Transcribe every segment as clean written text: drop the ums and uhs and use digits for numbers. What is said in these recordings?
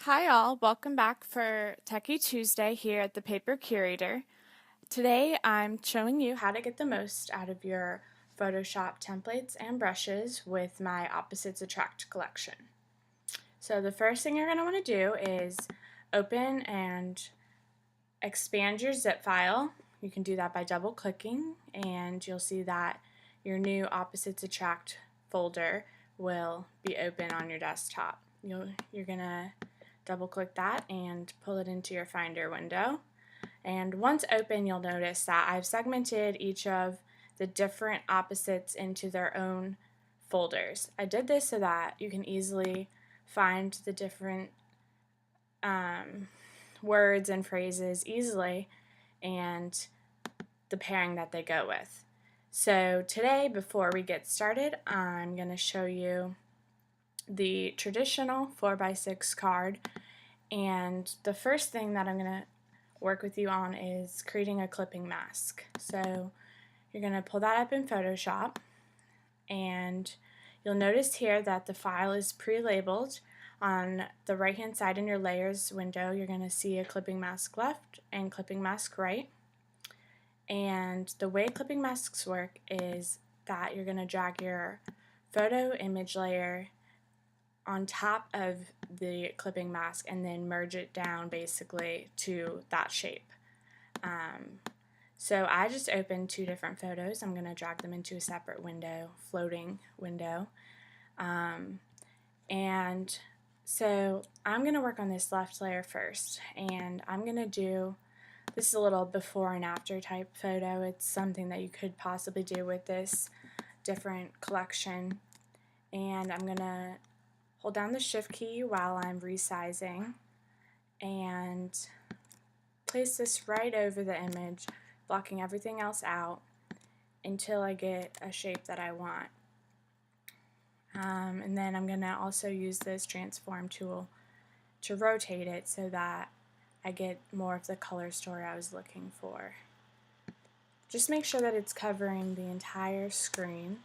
Hi all, welcome back for Techy Tuesday here at the Paper Curator. Today I'm showing you how to get the most out of your Photoshop templates and brushes with my Opposites Attract collection. So the first thing you're going to want to do is open and expand your zip file. You can do that by double clicking and you'll see that your new Opposites Attract folder will be open on your desktop. You're going to double click that and pull it into your Finder window. And once open, you'll notice that I've segmented each of the different opposites into their own folders. I did this so that you can easily find the different words and phrases easily and the pairing that they go with. So today, before we get started, I'm going to show you the traditional 4x6 card, and the first thing that I'm going to work with you on is creating a clipping mask. So you're going to pull that up in Photoshop, and you'll notice here that the file is pre-labeled. On the right hand side in your layers window, you're going to see a clipping mask left and clipping mask right. And the way clipping masks work is that you're going to drag your photo image layer on top of the clipping mask and then merge it down basically to that shape. So I just opened two different photos. I'm going to drag them into a separate window, floating window. And so I'm going to work on this left layer first, and I'm going to do, this is a little before and after type photo. It's something that you could possibly do with this different collection. And I'm going to hold down the Shift key while I'm resizing and place this right over the image, blocking everything else out until I get a shape that I want. And then I'm going to also use this transform tool to rotate it so that I get more of the color story I was looking for. Just make sure that it's covering the entire screen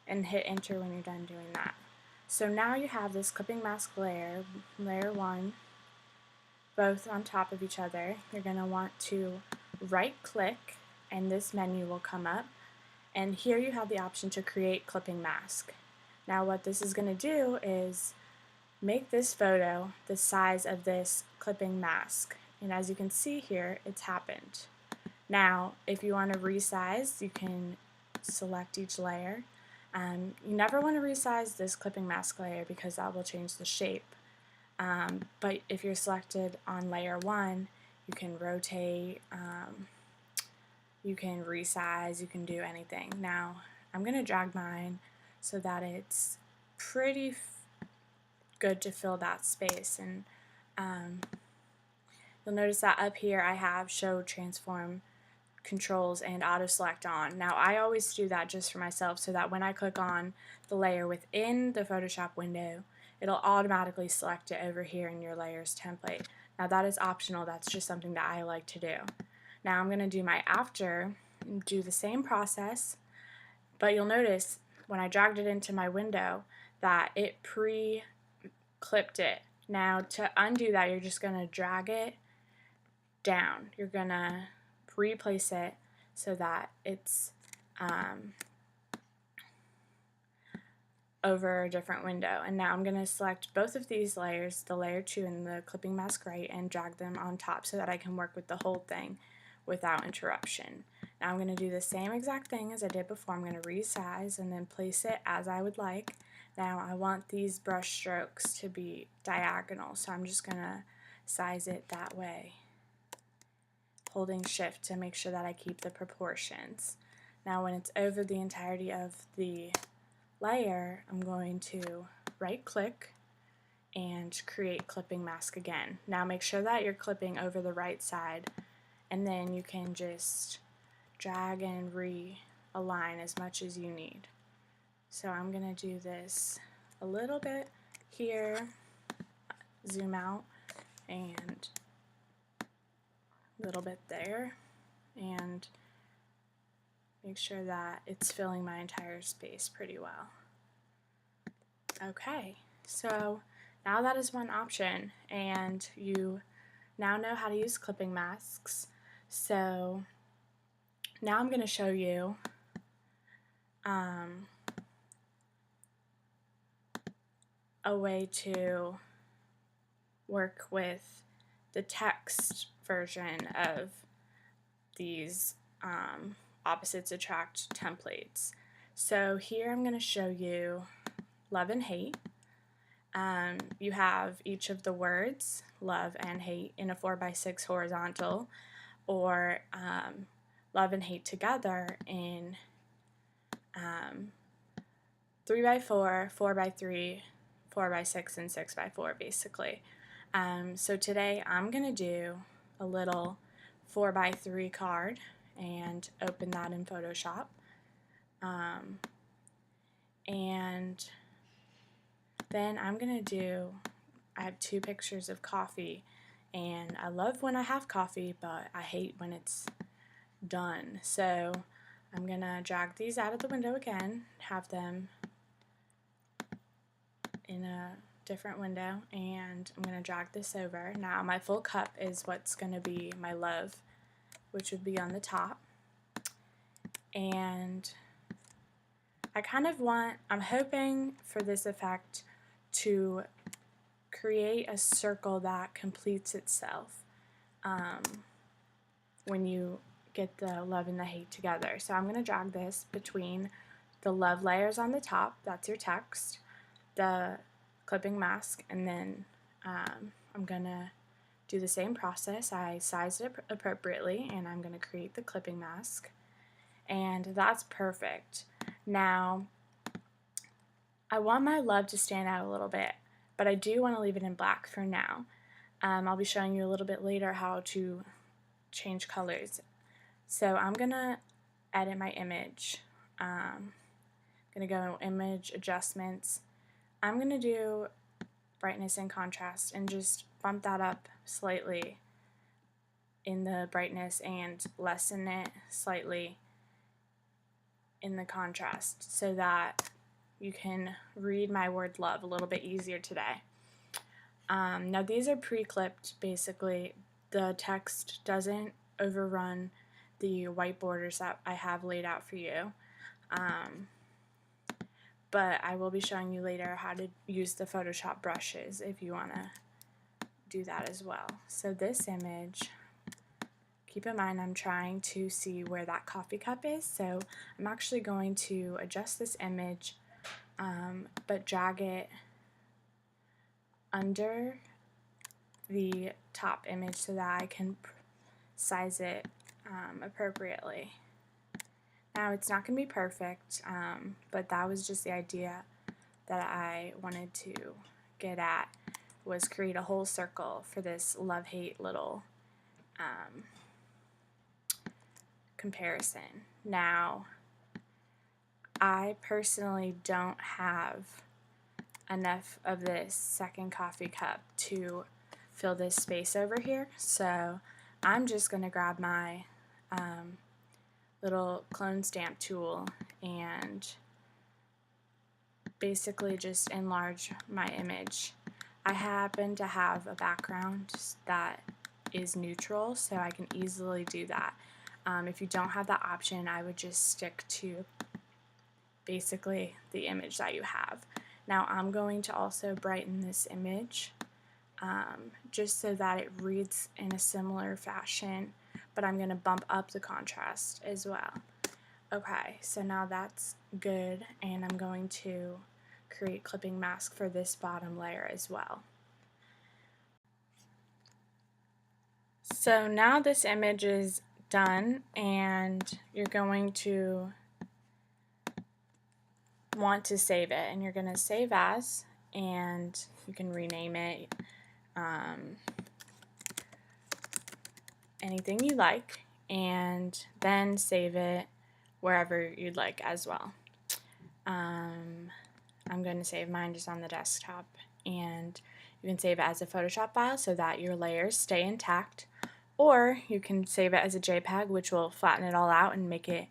and hit enter when you're done doing that. So now you have this clipping mask layer, layer 1, both on top of each other. You're going to want to right click and this menu will come up, and here you have the option to create clipping mask. Now what this is going to do is make this photo the size of this clipping mask, and as you can see here, it's happened. Now if you want to resize, you can select each layer. You never want to resize this clipping mask layer because that will change the shape. But if you're selected on layer 1, you can rotate, you can resize, you can do anything. Now I'm going to drag mine so that it's pretty good to fill that space, and you'll notice that up here I have show transform controls and auto select on. Now I always do that just for myself so that when I click on the layer within the Photoshop window, it'll automatically select it over here in your layers template. Now that is optional, that's just something that I like to do. Now I'm going to do my after and do the same process, but you'll notice when I dragged it into my window that it pre-clipped it. Now to undo that, you're just going to drag it down. You're going to replace it so that it's over a different window. And now I'm going to select both of these layers, the layer 2 and the clipping mask right, and drag them on top so that I can work with the whole thing without interruption. Now I'm going to do the same exact thing as I did before. I'm going to resize and then place it as I would like. Now I want these brush strokes to be diagonal, so I'm just going to size it that way, holding shift to make sure that I keep the proportions. Now when it's over the entirety of the layer, I'm going to right click and create clipping mask again. Now make sure that you're clipping over the right side, and then you can just drag and realign as much as you need. So I'm going to do this a little bit here, zoom out, and a little bit there, and make sure that it's filling my entire space pretty well. Okay, so now that is one option, and you now know how to use clipping masks. So now I'm going to show you a way to work with the text version of these opposites attract templates. So here I'm going to show you love and hate. You have each of the words, love and hate, in a 4x6 horizontal, or love and hate together in 3x4, 4x3, 4x6, and 6x4 basically. So today I'm going to do a little 4x3 card and open that in Photoshop. And then I'm going to do, I have 2 pictures of coffee, and I love when I have coffee, but I hate when it's done. So I'm going to drag these out of the window again, have them in a different window, and I'm going to drag this over. Now my full cup is what's going to be my love, which would be on the top. And I kind of I'm hoping for this effect to create a circle that completes itself when you get the love and the hate together. So I'm going to drag this between the love layers on the top, that's your text, the clipping mask, and then I'm going to do the same process. I sized it appropriately, and I'm going to create the clipping mask, and that's perfect. Now I want my love to stand out a little bit, but I do want to leave it in black for now. I'll be showing you a little bit later how to change colors. So I'm going to edit my image. I'm going to go in image adjustments. I'm going to do brightness and contrast and just bump that up slightly in the brightness and lessen it slightly in the contrast so that you can read my word love a little bit easier today. Now these are pre-clipped basically. The text doesn't overrun the white borders that I have laid out for you. But I will be showing you later how to use the Photoshop brushes if you want to do that as well. So this image, keep in mind I'm trying to see where that coffee cup is, so I'm actually going to adjust this image but drag it under the top image so that I can size it appropriately. Now it's not going to be perfect, but that was just the idea that I wanted to get at, was create a whole circle for this love-hate little comparison. Now I personally don't have enough of this second coffee cup to fill this space over here, so I'm just going to grab my little clone stamp tool and basically just enlarge my image. I happen to have a background that is neutral, so I can easily do that. If you don't have that option, I would just stick to basically the image that you have. Now I'm going to also brighten this image just so that it reads in a similar fashion, but I'm going to bump up the contrast as well. Okay, so now that's good, and I'm going to create clipping mask for this bottom layer as well. So now this image is done, and you're going to want to save it, and you're going to save as, and you can rename it anything you like, and then save it wherever you'd like as well. I'm going to save mine just on the desktop, and you can save it as a Photoshop file so that your layers stay intact, or you can save it as a JPEG, which will flatten it all out and make it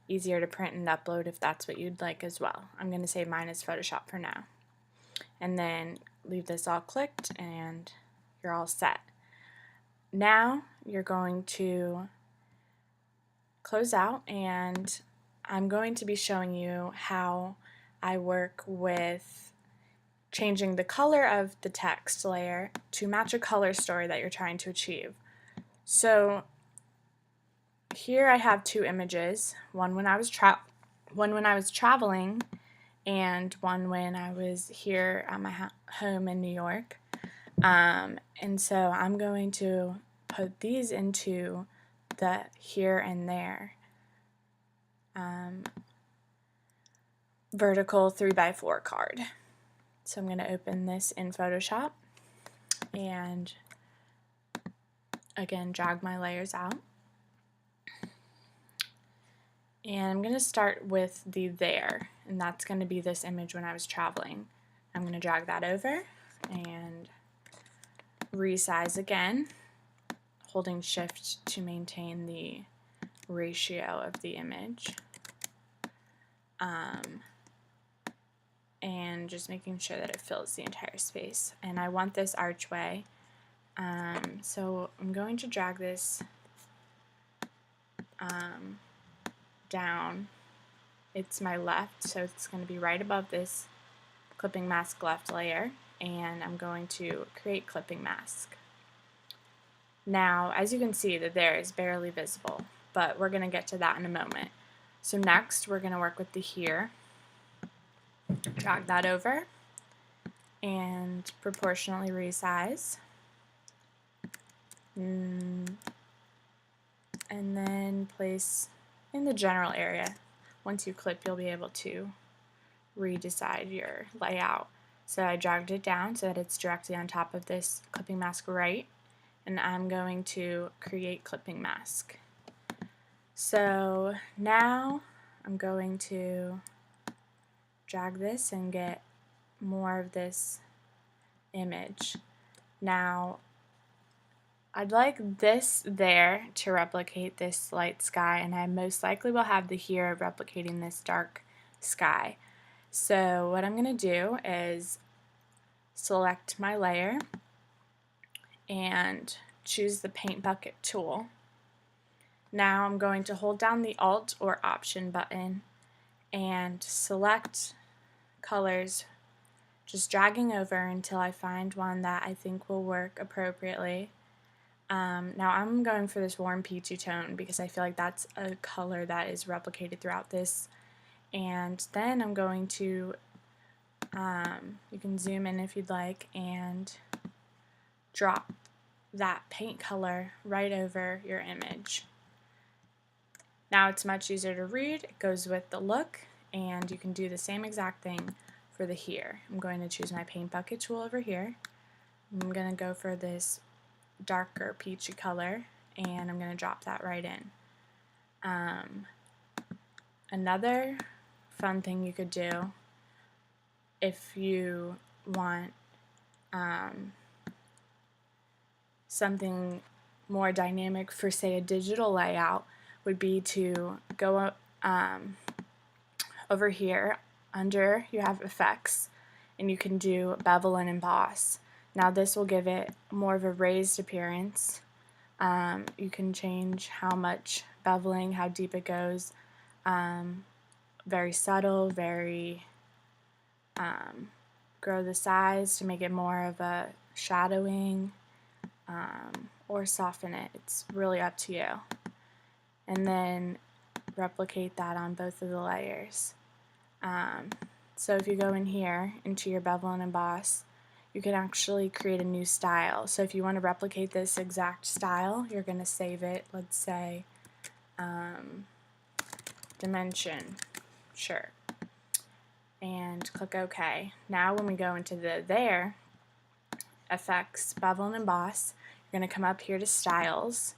easier to print and upload if that's what you'd like as well. I'm going to save mine as Photoshop for now. And then leave this all clicked and you're all set. Now you're going to close out, and I'm going to be showing you how I work with changing the color of the text layer to match a color story that you're trying to achieve. So here I have two images, one when I was traveling and one when I was here at my home in New York. And so I'm going to put these into the here and there vertical 3x4 card. So I'm going to open this in Photoshop and again drag my layers out. And I'm going to start with the there, and that's going to be this image when I was traveling. I'm going to drag that over and resize again, holding shift to maintain the ratio of the image, and just making sure that it fills the entire space. And I want this archway, so I'm going to drag this down. It's my left, so it's going to be right above this clipping mask left layer, and I'm going to create clipping mask. Now, as you can see, the there is barely visible, but we're going to get to that in a moment. So next, we're going to work with the here. Drag that over and proportionally resize. And then place in the general area. Once you clip, you'll be able to redecide your layout. So I dragged it down so that it's directly on top of this clipping mask right, and I'm going to create clipping mask. So now I'm going to drag this and get more of this image. Now I'd like this there to replicate this light sky, and I most likely will have the here replicating this dark sky. So what I'm going to do is select my layer and choose the paint bucket tool. Now I'm going to hold down the Alt or Option button and select colors, just dragging over until I find one that I think will work appropriately. Now I'm going for this warm peachy tone because I feel like that's a color that is replicated throughout this. And then I'm going to, you can zoom in if you'd like, and drop that paint color right over your image. Now it's much easier to read, it goes with the look, and you can do the same exact thing for the here. I'm going to choose my paint bucket tool over here. I'm going to go for this darker peachy color, and I'm going to drop that right in. Another fun thing you could do if you want something more dynamic for, say, a digital layout would be to go over here under you have effects, and you can do bevel and emboss. Now this will give it more of a raised appearance. You can change how much beveling, how deep it goes, very subtle, very grow the size to make it more of a shadowing, or soften it. It's really up to you. And then replicate that on both of the layers. So if you go in here into your bevel and emboss, you can actually create a new style. So if you want to replicate this exact style, you're going to save it, let's say dimension, sure, and click OK. Now when we go into the there, effects, bevel and emboss, you're going to come up here to styles,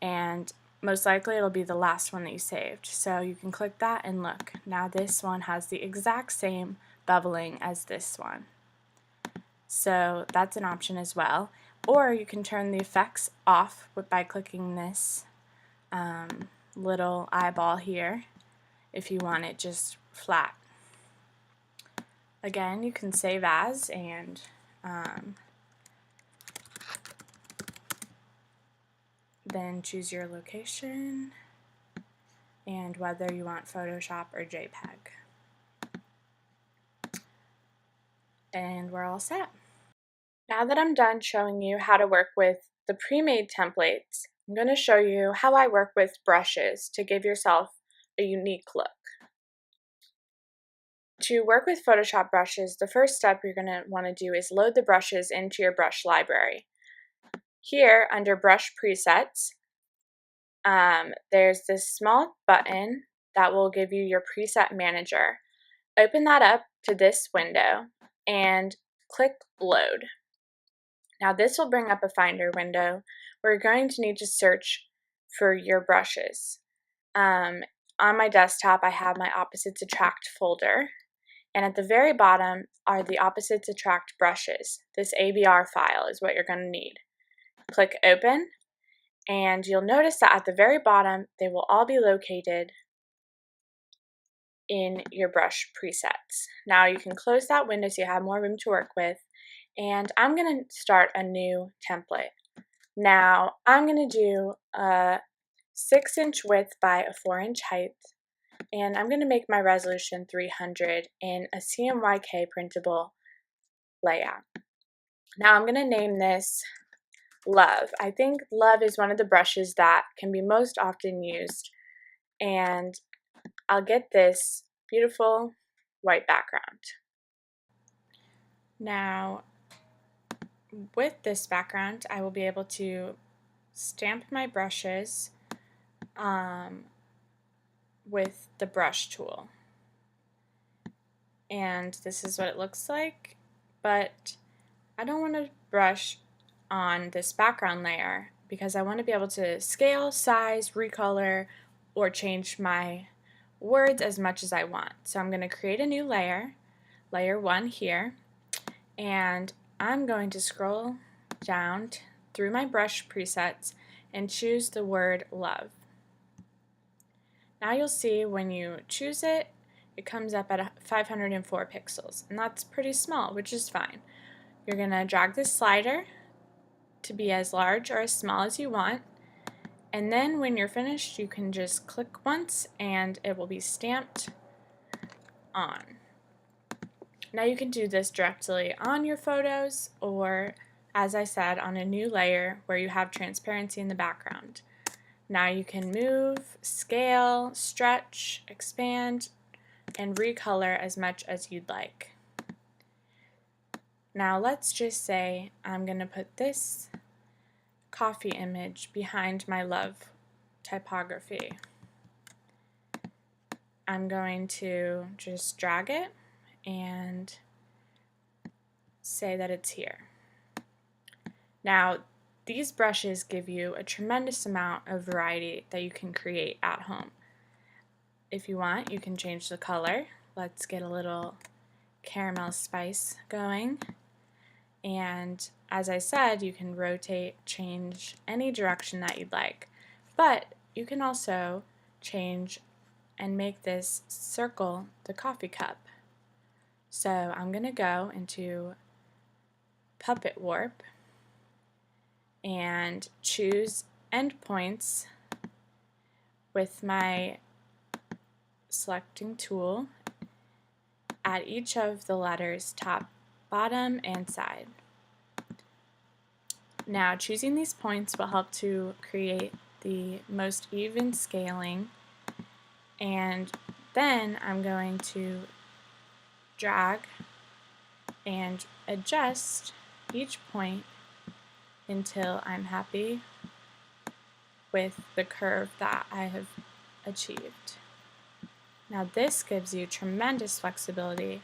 and most likely it'll be the last one that you saved. So you can click that and look. Now this one has the exact same beveling as this one. So that's an option as well. Or you can turn the effects off by clicking this little eyeball here if you want it just flat. Again, you can save as and Then choose your location and whether you want Photoshop or JPEG. And we're all set. Now that I'm done showing you how to work with the pre-made templates, I'm going to show you how I work with brushes to give yourself a unique look. To work with Photoshop brushes, the first step you're going to want to do is load the brushes into your brush library. Here, under Brush Presets, there's this small button that will give you your preset manager. Open that up to this window and click Load. Now this will bring up a Finder window where you're going to need to search for your brushes. On my desktop I have my Opposites Attract folder, and at the very bottom are the Opposites Attract brushes. This ABR file is what you're going to need. Click Open, and you'll notice that at the very bottom they will all be located in your brush presets. Now you can close that window so you have more room to work with, and I'm going to start a new template. Now I'm going to do a 6-inch width by a 4-inch height, and I'm going to make my resolution 300 in a CMYK printable layout. Now I'm going to name this Love. I think Love is one of the brushes that can be most often used, and I'll get this beautiful white background. Now with this background I will be able to stamp my brushes with the brush tool, and this is what it looks like, but I don't want to brush on this background layer because I want to be able to scale, size, recolor, or change my words as much as I want. So I'm going to create a new layer, layer 1 here, and I'm going to scroll down through my brush presets and choose the word Love. Now you'll see when you choose it, it comes up at 504 pixels, and that's pretty small, which is fine. You're going to drag this slider to be as large or as small as you want, and then when you're finished you can just click once and it will be stamped on. Now you can do this directly on your photos, or as I said, on a new layer where you have transparency in the background. Now you can move, scale, stretch, expand, and recolor as much as you'd like. Now let's just say I'm going to put this coffee image behind my Love typography. I'm going to just drag it and say that it's here. Now these brushes give you a tremendous amount of variety that you can create at home. If you want, you can change the color. Let's get a little caramel spice going. And as I said, you can rotate, change any direction that you'd like. But you can also change and make this circle the coffee cup. So I'm going to go into Puppet Warp and choose endpoints with my selecting tool at each of the letters top, bottom, and side. Now choosing these points will help to create the most even scaling, and then I'm going to drag and adjust each point until I'm happy with the curve that I have achieved. Now this gives you tremendous flexibility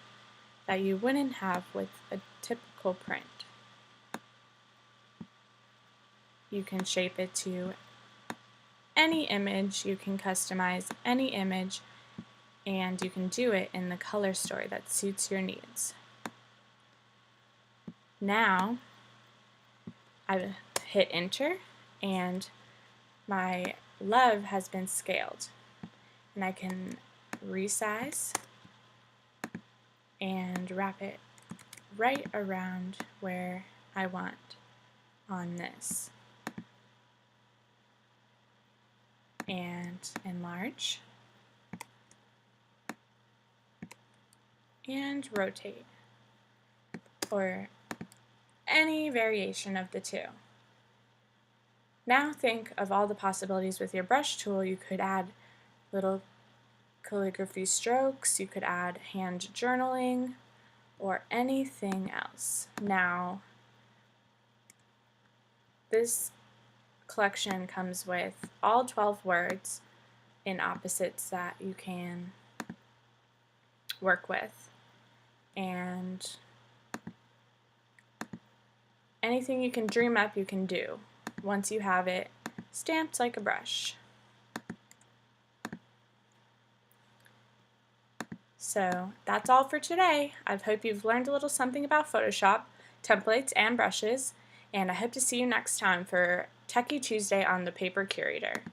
that you wouldn't have with a typical print. You can shape it to any image, you can customize any image, and you can do it in the color story that suits your needs. Now I've hit enter and my Love has been scaled, and I can resize and wrap it right around where I want on this. And enlarge. And rotate. Or any variation of the two. Now think of all the possibilities with your brush tool. You could add little calligraphy strokes, you could add hand journaling, or anything else. Now, this collection comes with all 12 words in opposites that you can work with, and anything you can dream up you can do once you have it stamped like a brush. So that's all for today. I hope you've learned a little something about Photoshop, templates, and brushes, and I hope to see you next time for Techy Tuesday on the Paper Curator.